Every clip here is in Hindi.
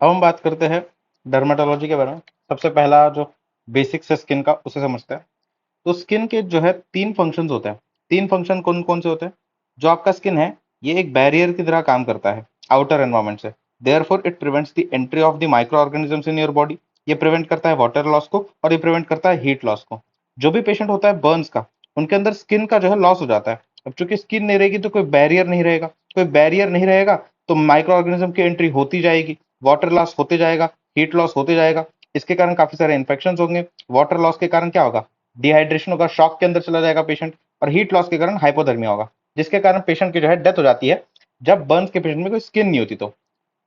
अब हम बात करते हैं डर्मेटोलॉजी के बारे में। सबसे पहला जो बेसिक्स है स्किन का, उसे समझते हैं। तो स्किन के जो है तीन फंक्शंस होते हैं। तीन फंक्शन कौन कौन से होते हैं? जो आपका स्किन है, ये एक बैरियर की तरह काम करता है आउटर एनवायरनमेंट से। Therefore it prevents the entry of the micro organisms in your body. ये प्रिवेंट करता है वाटर लॉस को, और ये प्रिवेंट करता है हीट लॉस को। जो भी पेशेंट होता है बर्न्स का, उनके अंदर स्किन का जो है लॉस हो जाता है। अब चूंकि स्किन नहीं रहेगी तो कोई बैरियर नहीं रहेगा। कोई बैरियर नहीं रहेगा तो माइक्रो ऑर्गेनिज्म की एंट्री होती जाएगी, वाटर लॉस होते जाएगा, हीट लॉस होते जाएगा। इसके कारण काफी सारे इन्फेक्शन होंगे। वाटर लॉस के कारण क्या होगा? डिहाइड्रेशन होगा, शॉक के अंदर चला जाएगा पेशेंट। और हीट लॉस के कारण हाइपोथर्मिया होगा, जिसके कारण पेशेंट की जो है डेथ हो जाती है, जब बर्न्स के पेशेंट में कोई स्किन नहीं होती तो।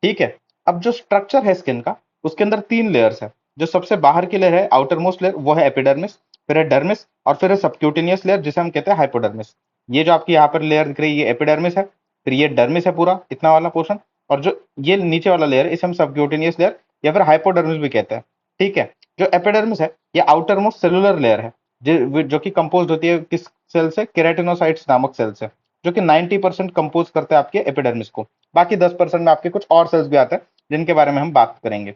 ठीक है। अब जो स्ट्रक्चर है स्किन का, उसके अंदर तीन लेयर्स है। जो सबसे बाहर की लेयर है, आउटर मोस्ट लेयर, वो है एपिडर्मिस। फिर है डर्मिस, और फिर है सबक्यूटेनियस लेयर, जिसे हम कहते हैं हाइपोडर्मिस। ये जो आपकी यहाँ पर लेयर दिख रही है, ये एपिडर्मिस है। फिर ये डर्मिस है पूरा इतना वाला पोर्शन। और जो ये नीचे वाला लेयर है, इसे हम सबक्यूटेनियस लेयर या फिर हाइपोडर्मिस भी कहते हैं। ठीक है। जो एपिडर्मिस है, ये आउटर मोस्ट सेलुलर लेयर है, जो कि कंपोज होती है किस सेल से? केराटिनोसाइट्स नामक सेल से, जो कि 90% कंपोज करते हैं आपके एपिडर्मिस को। बाकी 10% में आपके कुछ और सेल्स भी आते हैं, जिनके बारे में हम बात करेंगे।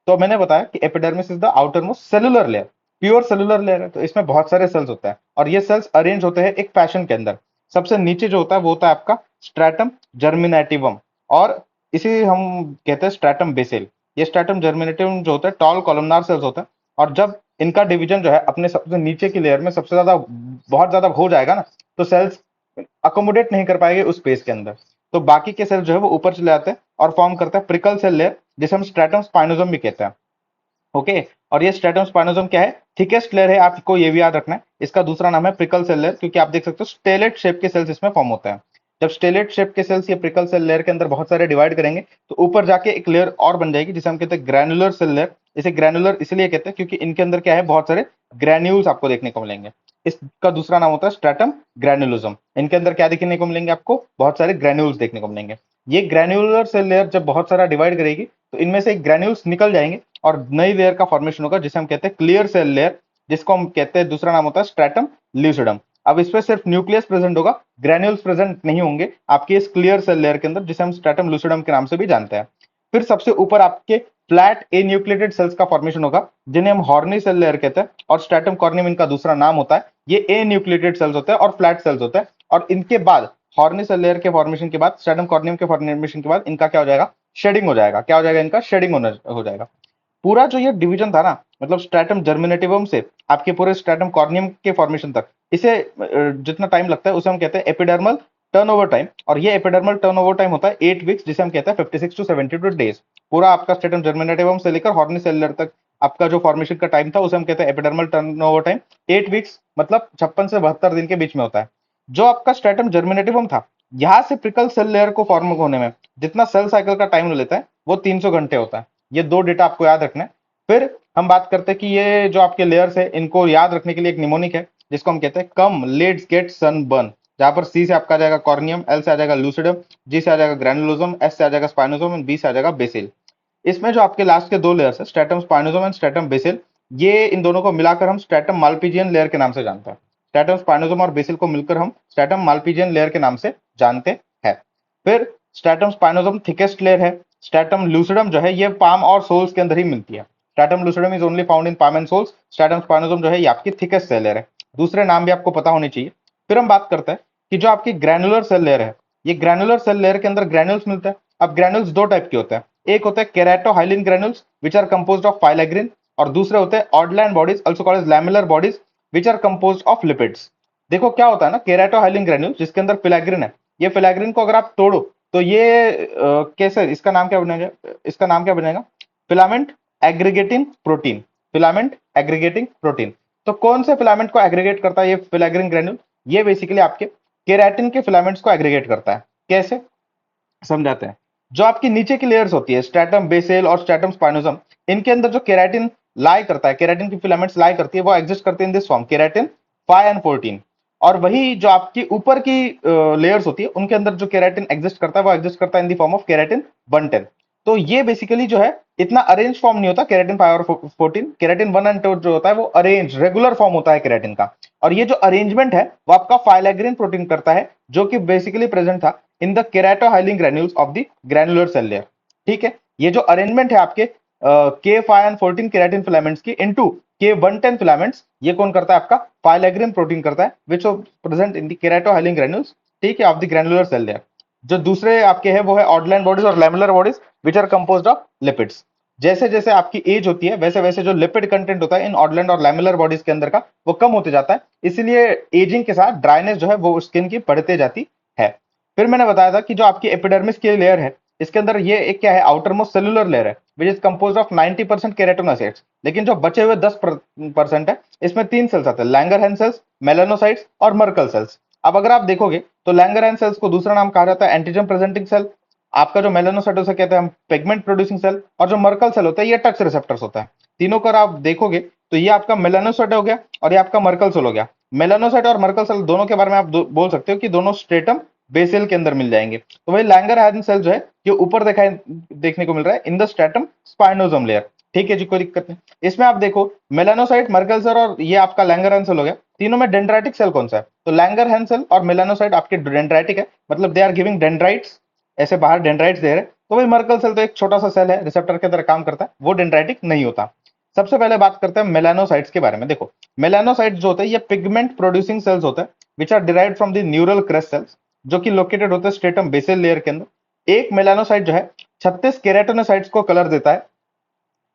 तो मैंने बताया कि epidermis is the outer most cellular layer, pure cellular layer है। तो इसमें बहुत सारे सेल्स होते हैं, और ये सेल्स अरेंज होते हैं एक फैशन के अंदर। सबसे नीचे जो होता है वो होता है आपका स्ट्रैटम जर्मिनेटिवम, और इसे हम कहते हैं स्ट्रैटम बेसेल। ये स्ट्रैटम जर्मिनेटिवम जो होता है, टॉल कॉलमनार सेल्स होता है। और जब इनका डिवीजन जो है अपने सबसे नीचे की लेयर में सबसे ज्यादा, बहुत ज्यादा हो जाएगा ना, तो सेल्स अकोमोडेट नहीं कर पाएंगे उस स्पेस के अंदर। तो बाकी के सेल जो है वो ऊपर चले जाते हैं और फॉर्म करते हैं प्रिकल सेल लेयर, जिसे हम स्ट्रैटम स्पाइनोसम भी कहते हैं। ओके। और ये स्ट्रैटम स्पाइनोसम क्या है? थिकेस्ट लेयर है, आपको ये भी याद रखना है। इसका दूसरा नाम है प्रिकल सेल लेयर, क्योंकि आप देख सकते हो स्टेलेट शेप के सेल्स इसमें फॉर्म होते हैं। जब स्टेलेट शेप के सेल्स ये प्रिकल सेल लेयर के अंदर बहुत सारे डिवाइड करेंगे, तो ऊपर जाके एक लेयर और बन जाएगी, जिसे हम कहते हैं ग्रैनुलर सेल लेयर। इसे ग्रैनुलर इसलिए कहते हैं क्योंकि इनके अंदर क्या है, बहुत सारे ग्रैन्यूल्स आपको देखने को मिलेंगे। इसका दूसरा नाम होता है स्ट्रैटम ग्रैनुलोसम। इनके अंदर क्या देखने को मिलेंगे? आपको बहुत सारे ग्रैन्यूल्स देखने को मिलेंगे। ये ग्रैन्युलर सेल लेयर जब बहुत सारा डिवाइड करेगी, तो इनमें से ग्रैन्यूल्स निकल जाएंगे, और नई लेयर का फॉर्मेशन होगा, जिसे हम कहते हैं क्लियर सेल लेयर, जिसको हम कहते हैं दूसरा नाम होता है स्ट्रैटम ल्यूसिडम। अब इसमें सिर्फ न्यूक्लियस प्रेजेंट होगा, ग्रैन्यूल्स प्रेजेंट नहीं होंगे आपके इस क्लियर सेल लेयर के अंदर, जिसे हम स्ट्रैटम ल्यूसिडम के नाम से भी जानते हैं। फिर सबसे ऊपर आपके फ्लैट ए न्यूक्लिएटेड सेल्स का फॉर्मेशन होगा, जिन्हें हम हॉर्नी सेल लेयर कहते हैं, और स्ट्रैटम कॉर्नियम इनका दूसरा नाम होता है। ये ए न्यूक्लिएटेड सेल्स होते हैं और फ्लैट सेल्स होते हैं। और इनके बाद हॉर्नी सेल लेयर के फॉर्मेशन के बाद, स्ट्रैटम कॉर्नियम के फॉर्मेशन के बाद, इनका क्या हो जाएगा? शेडिंग हो जाएगा। क्या हो जाएगा? इनका शेडिंग हो जाएगा। पूरा जो ये डिवीजन था ना, मतलब स्ट्रैटम जर्मिनेटिवम से आपके पूरे स्ट्रैटम कॉर्नियम के फॉर्मेशन तक, इसे जितना टाइम लगता है उसे हम कहते हैं एपिडर्मल टर्नओवर टाइम। और ये एपिडर्मल टर्नओवर टाइम होता है 8 वीक्स, जिसे हम कहते हैं 56 to 72 डेज। पूरा आपका स्ट्रैटम जर्मिनेटिवम से लेकर हॉर्नी सेलुलर तक आपका जो फॉर्मेशन का टाइम था, उसे हम कहते हैं एपिडर्मल टर्नओवर टाइम। 8 वीक्स मतलब 56 से 72 दिन के बीच में होता है। जो आपका स्ट्रैटम जर्मिनेटिवम था, यहाँ से प्रिकल सेल लेयर को फॉर्म होने में जितना सेल साइकिल का टाइम लेता है, वो 300 घंटे होता है। ये दो डेटा आपको याद रखना है। फिर हम बात करते हैं कि ये जो आपके लेयर्स है, इनको याद रखने के लिए एक निमोनिक है, जिसको हम कहते हैं कम लेट्स गेट सनबर्न। जहां पर सी से आपका आ जाएगा कॉर्नियम, एल से आ जाएगा लूसिडम, जी से आ जाएगा ग्रैनुलोसम, एस से आ जाएगा स्पाइनोसोम, एंड बी से आ जाएगा बेसिल। इसमें जो आपके लास्ट के दो लेयर्स है, स्ट्रैटम स्पाइनोसोम एंड स्ट्रैटम बेसिल, ये इन दोनों को मिलाकर हम स्ट्रैटम मालपीजियन लेयर के नाम से जानते हैं। स्ट्रैटम स्पाइनोसोम और बेसिल को मिलकर हम स्ट्रैटम मालपीजियन लेयर के नाम से जानते हैं। फिर स्ट्रैटम स्पाइनोसोम थिकेस्ट लेयर है। स्ट्रैटम लूसिडम जो है, ये पाम और सोल्स के अंदर ही मिलती है। Stratum lucidum is only found in palm and soles. Stratum spinosum जो है, ये आपकी थिकेस्ट सेल लेयर है। दूसरे नाम भी आपको पता होने चाहिए। फिर हम बात करते हैं कि जो आपकी ग्रैनुलर सेल लेयर है, ये ग्रैनुलर सेल लेयर के अंदर ग्रैनुल्स मिलते हैं। अब ग्रैनुल्स दो टाइप के होते हैं। एक होते हैं keratohyalin granules, which are composed of filaggrin. और दूसरे होते हैं Odland bodies, also called as lamellar bodies, which are composed of lipids. देखो क्या होता है ना, केराटोहाइलिन ग्रैन्यूल जिसके अंदर फिलाग्रिन है, ये फिलाग्रिन को अगर आप तोड़ो, तो ये कैसे, इसका नाम क्या बनेगा? इसका नाम क्या बनेगा? Filament aggregating protein. Filament aggregating protein. तो कौन से फिलामेंट को एग्रीगेट करता है ये फिलाग्रिन ग्रैन्यूल? ये बेसिकली आपके केराटिन के फिलामेंट्स को एग्रीगेट करता है। कैसे, समझाते हैं। जो आपकी नीचे की लेयर्स होती है, स्ट्रैटम बेसेल और स्ट्रैटम स्पाइनोसम, इनके अंदर जो केराटिन लाई करता है, केराटिन की फिलामेंट्स लाई करती है, वो एग्जिस्ट करते हैं in this form, keratin 5 and 14। और वही जो आपकी ऊपर की लेयर्स होती है, उनके अंदर जो केराटिन एग्जिस्ट करता है, वो एग्जिस्ट करता है in the form of keratin 110। तो ये बेसिकली जो है, इतना अरेंज फॉर्म नहीं होता केराटिन 5 और 14। केराटिन 1 and 2 जो होता है, वो अरेंज रेगुलर फॉर्म होता है केराटिन का। और ये जो अरेंजमेंट है, वो आपका फाइलेग्रिन प्रोटीन करता है, जो कि बेसिकली प्रेजेंट था in the keratohyalin granules of the granular cell layer. ठीक है। ये जो अरेंजमेंट है आपके K5 and 14 केराटिन फिलामेंट्स की इनटू K110 फिलामेंट्स, ये कौन करता है? आपका फाइलेग्रिन प्रोटीन करता है, which present in the keratohyalin granules, ठीक है, of the granular cell layer. जो दूसरे आपके है वो है ऑर्डलाइन बॉडीज और lamellar bodies which are composed of lipids. जैसे जैसे आपकी एज होती है वैसे वैसे जो लिपिड कंटेंट होता है इन ऑर्डलैंड और लैमेलर बॉडीज के अंदर का वो कम होते जाता है, इसलिए एजिंग के साथ ड्राइनेस जो है वो स्किन की बढ़ते जाती है। फिर मैंने बताया था कि जो आपकी एपिडर्मिस की लेयर है इसके अंदर ये एक क्या है, आउटर मोस्ट सेलुलर लेयर है which is compose of 90% keratinocytes. लेकिन जो बचे हुए 10% है इसमें तीन सेल्स आते हैं, लैंगरहैंस सेल्स, मेलानोसाइट्स और मर्कल सेल्स। अब अगर आप देखोगे तो लैंगरहैंस सेल्स को दूसरा नाम कहा जाता है एंटीजन प्रेजेंटिंग सेल, आपका जो मेलानोसाइट उसे कहते हैं हम पिगमेंट प्रोड्यूसिंग सेल, और जो मर्कल सेल होता है ये टच रिसेप्टर्स होता है। तीनों को आप देखोगे तो ये आपका मेलानोसाइट हो गया और ये आपका मर्कल सेल हो गया। मेलानोसाइट और मर्कल सेल दोनों के बारे में आप बोल सकते हो कि दोनों स्ट्रेटम बेसल के अंदर मिल जाएंगे। तो वही लैंगरहैंस सेल जो है ये ऊपर देखने को मिल रहा है इन द स्ट्रेटम स्पाइनोसोम लेयर, ठीक है जी, कोई दिक्कत नहीं। इसमें आप देखो मेलानोसाइट, मर्कल सेल और ये आपका लैंगरहैंस सेल हो गया, तीनों में डेंड्राइटिक सेल कौन सा है? तो लैंगरहैंस सेल और मेलानोसाइट आपके डेंड्राइटिक है, मतलब दे आर गिविंग डेंड्राइट्स, ऐसे बाहर डेंड्राइट्स दे रहे। तो वही मर्कल सेल तो एक छोटा सा सेल है, रिसेप्टर की तरह काम करता है, वो डेंड्राइटिक नहीं होता। सबसे पहले बात करते हैं मेलानोसाइट्स के बारे में। देखो मेलानोसाइट्स जो होते हैं ये पिगमेंट प्रोड्यूसिंग सेल्स होते हैं which are derived from the neural crest cells, जो कि लोकेटेड होते हैं स्ट्रेटम बेसल लेयर के अंदर। एक मेलानोसाइट जो है 36 केराटिनोसाइट्स को कलर देता है।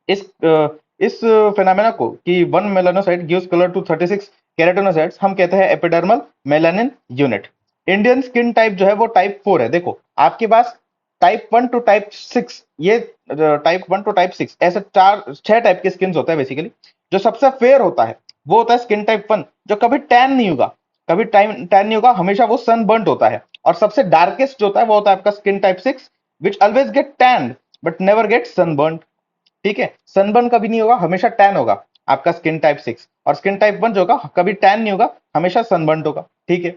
इस फिनोमेना को कि one melanocyte gives colour to 36 keratinocytes हम कहते हैं epidermal melanin unit. Indian skin type जो है वो टाइप 4 है। देखो आपके पास टाइप 1 टू टाइप 6, ये टाइप 1 टू टाइप 6 ऐसे चार छह टाइप के स्किन होता है बेसिकली। जो सबसे फेयर होता है वो होता है स्किन टाइप 1, जो कभी टैन नहीं होगा, कभी टाइम टैन नहीं होगा, हमेशा वो सनबर्न्ट होता है। और सबसे डार्केस्ट जो होता है वो होता है आपका skin type 6 which always get tan but never get sunburnt, ठीक है। सनबर्न कभी नहीं होगा, हमेशा टैन होगा आपका स्किन टाइप 6। और स्किन टाइप 1 जो होगा कभी टैन नहीं होगा, हमेशा सनबर्न होगा, ठीक है।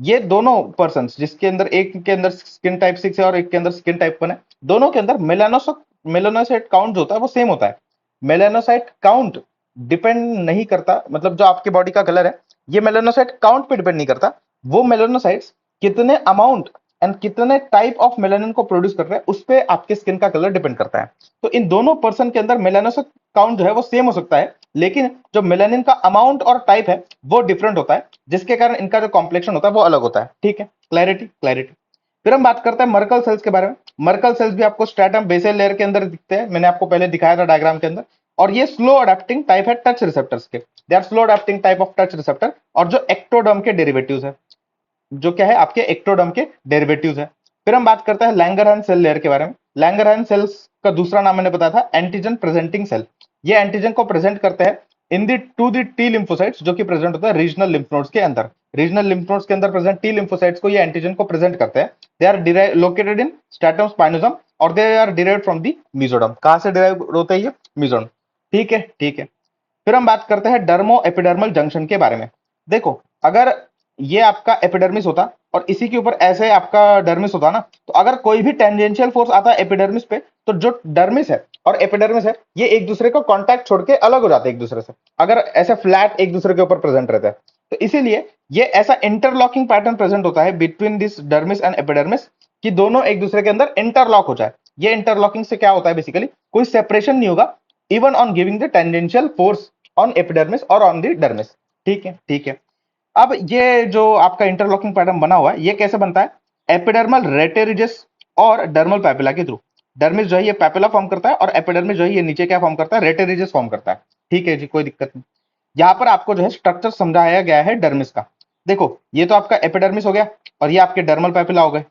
ये दोनों पर्सन जिसके अंदर एक के अंदर स्किन टाइप 6 है और एक के अंदर स्किन टाइप 1 है, दोनों के अंदर मेलानोसाइट काउंट जो होता है वो सेम होता है। मेलानोसाइट काउंट डिपेंड नहीं करता, मतलब जो आपकी बॉडी का कलर है ये मेलानोसाइट काउंट पे डिपेंड नहीं करता, वो मेलानोसाइट्स कितने अमाउंट एंड कितने टाइप ऑफ मेलानिन को प्रोड्यूस कर रहे हैं उस पे आपके स्किन का कलर डिपेंड करता है। तो इन दोनों पर्सन के अंदर मेलानोसाइट काउंट जो है वो सेम हो सकता है, लेकिन जो मेलानिन का अमाउंट और टाइप है वो डिफरेंट होता है, जिसके कारण इनका जो कॉम्प्लेक्शन होता है वो अलग होता है, ठीक है। Clarity clarity. फिर हम बात करते हैं मर्कल सेल्स के बारे में। मर्कल सेल्स भी आपको स्ट्रेटम बेसल लेयर के अंदर दिखते हैं, मैंने आपको पहले दिखाया था डायग्राम के अंदर। और ये स्लो अडेप्टिंग टाइप है टच रिसेप्टर्स के, they are slow adapting type of touch receptor, और जो एक्टोडर्म के डेरिवेटिव्स है, जो क्या है आपके एक्टोडर्म के डेरिवेटिव्स है। फिर हम बात करते हैं लैंगरहैंस सेल लेयर के बारे में। लैंगरहैंस सेल्स का दूसरा नाम मैंने बताया था एंटीजन प्रेजेंटिंग सेल। ये एंटीजन को प्रेजेंट करते हैं इन दी टू दी टी लिम्फोसाइट्स, जो कि प्रेजेंट होता है रीजनल लिम्फ नोड्स के अंदर। रीजनल लिम्फ नोड्स के अंदर प्रेजेंट टी लिम्फोसाइट्स को ये एंटीजन को प्रेजेंट करते हैं। They are located in stratum spinosum और they are derived from the mesoderm. कहां से डिराइव होते हैं ये? मेसोडर्म, ठीक है ठीक है। फिर हम बात करते हैं डर्मो एपिडर्मल जंक्शन के बारे में। देखो अगर ये आपका एपिडर्मिस होता और इसी के ऊपर ऐसे आपका डर्मिस होता ना, तो अगर कोई भी टेंजेंशियल फोर्स आता है एपिडर्मिस पे तो जो डर्मिस है और एपिडर्मिस है ये एक दूसरे को कांटेक्ट छोड़ के अलग हो जाते हैं एक दूसरे से, अगर ऐसे फ्लैट एक दूसरे के ऊपर प्रेजेंट रहता है। तो इसीलिए ये ऐसा इंटरलॉकिंग पैटर्न प्रेजेंट होता है between this dermis and epidermis कि दोनों एक दूसरे के अंदर इंटरलॉक हो जाए। ये इंटरलॉकिंग से क्या होता है बेसिकली, कोई सेपरेशन नहीं होगा even on giving the tangential force on epidermis और ऑन द डर्मिस, ठीक है ठीक है। अब ये जो आपका इंटरलॉकिंग पैटर्न बना हुआ है ये कैसे बनता है? एपिडर्मल रेटेरिजेस और डर्मल पैपिला के थ्रू। डर्मिस जो है ये पैपिला फॉर्म करता है और एपिडर्मिस जो है ये नीचे क्या फॉर्म करता है? रेटेरिजेस फॉर्म करता है, ठीक है जी, कोई दिक्कत नहीं। यहाँ पर आपको जो है स्ट्रक्चर समझाया गया है डर्मिस का। देखो ये तो आपका एपिडर्मिस हो गया और ये आपके डर्मल पैपिला हो गए,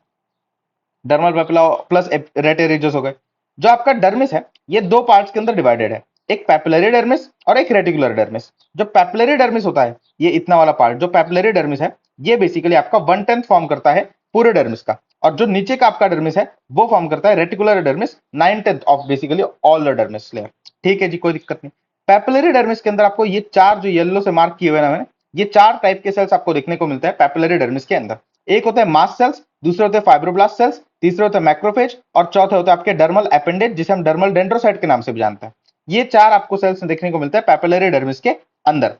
डर्मल पैपिला प्लस रेटेरिजेस हो गए। जो आपका डर्मिस है ये दो पार्ट्स के अंदर डिवाइडेड है, एक पैपिलरी डर्मिस और एक रेटिकुलर डर्मिस। जो पैपिलरी डर्मिस होता है ये इतना वाला पार्ट, जो पैपिलरी डर्मिस है ये बेसिकली आपका 1/10 फॉर्म करता है पूरे डर्मिस का, और जो नीचे का आपका डर्मिस है वो फॉर्म करता है reticular dermis 9/10 of basically all the dermis layer, ठीक है जी, कोई दिक्कत नहीं। पैपिलरी डर्मिस के अंदर आपको ये चार जो येलो से मार्क किए हुए ना मैंने, ये चार टाइप के सेल्स आपको देखने को मिलता है पैपिलरी डर्मिस के अंदर। एक होता है मास्ट सेल्स, दूसरे होते हैं फाइब्रोब्लास्ट सेल्स, तीसरे होते हैं मैक्रोफेज और चौथे होते हैं आपके डर्मल अपेंडेज जिसे हम डर्मल डेंड्रोसाइट के नाम से भी जानते हैं। ये चार आपको सेल्स देखने को मिलता है पैपिलरी डर्मिस के अंदर।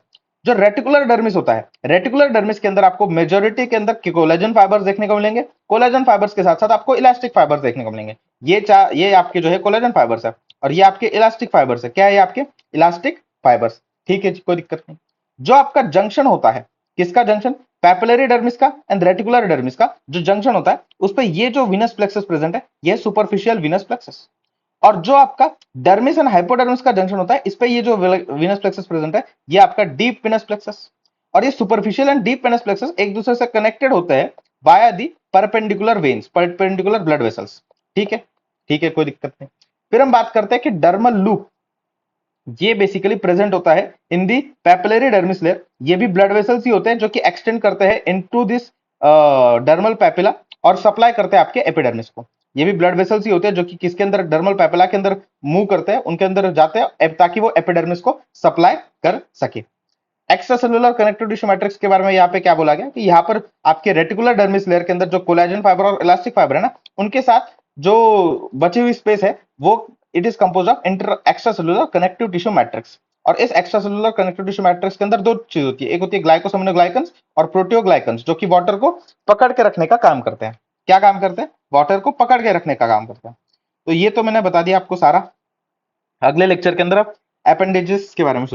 जो रेटिकुलर डर्मिस होता है, रेटिकुलर डर्मिस के अंदर आपको मेजोरिटी के अंदर कोलेजन फाइबर्स देखने को मिलेंगे, कोलेजन फाइबर्स के साथ साथ आपको इलास्टिक फाइबर्स देखने को मिलेंगे। ये आपके जो है कोलेजन फाइबर्स है और ये आपके इलास्टिक फाइबर्स है। क्या है ये आपके इलास्टिक फाइबर्स, ठीक है जी, कोई दिक्कत नहीं। जो आपका जंक्शन होता है, किसका जंक्शन, पैपिलरी डर्मिस का एंड रेटिकुलर डर्मिस का जो जंक्शन होता है, उस पर ये जो विनस प्लेक्सस प्रेजेंट है, ये सुपरफिशियल विनस प्लेक्सस। और जो आपका डर्मिस एंड हाइपोडर्मिस का जंक्शन होता है, इस पे ये जो विनस प्लेक्सस प्रेजेंट है, ये आपका डीप विनस प्लेक्सस। और ये superficial and deep Venus plexus एक दूसरे से कनेक्टेड होते हैं via the perpendicular veins, perpendicular blood vessels. ठीक है, ठीक है, कोई दिक्कत नहीं। फिर हम बात करते हैं कि डर्मल लूप, ये बेसिकली प्रेजेंट होता है इन दी पैपिलरी डर्मिस लेयर। ये भी ब्लड वेसल्स ही होते हैं जो कि एक्सटेंड करते हैं इनटू दिस डर्मल पैपिला और सप्लाई करते हैं आपके एपिडर्मिस को। ये भी ब्लड वेसल्स ही होते हैं जो कि किसके अंदर, डर्मल पैपिला के अंदर मूव करते हैं, उनके अंदर जाते हैं ताकि वो एपिडर्मिस को सप्लाई कर सके। Extra cellular connective tissue matrix के बारे में यहाँ पे क्या बोला गया कि यहाँ पर आपके रेटिकुलर डर्मिस लेयर के अंदर जो कोलेजन फाइबर और इलास्टिक फाइबर है ना, उनके साथ जो बची हुई स्पेस है वो it is compose of inter extra cellular connective tissue matrix. और इस extra cellular connective tissue matrix के अंदर दो चीज होती है, एक होती है ग्लाइकोसामिनोग्लाइकन्स और प्रोटियोग्लाइकन्स, जो कि वाटर को पकड़ के रखने का काम करते हैं। क्या काम करते हैं, वाटर को पकड़ के रखने का काम करते हैं। तो ये तो मैंने बता दिया आपको सारा। अगले लेक्चर के अंदर आप अपेंडेजेस के बारे में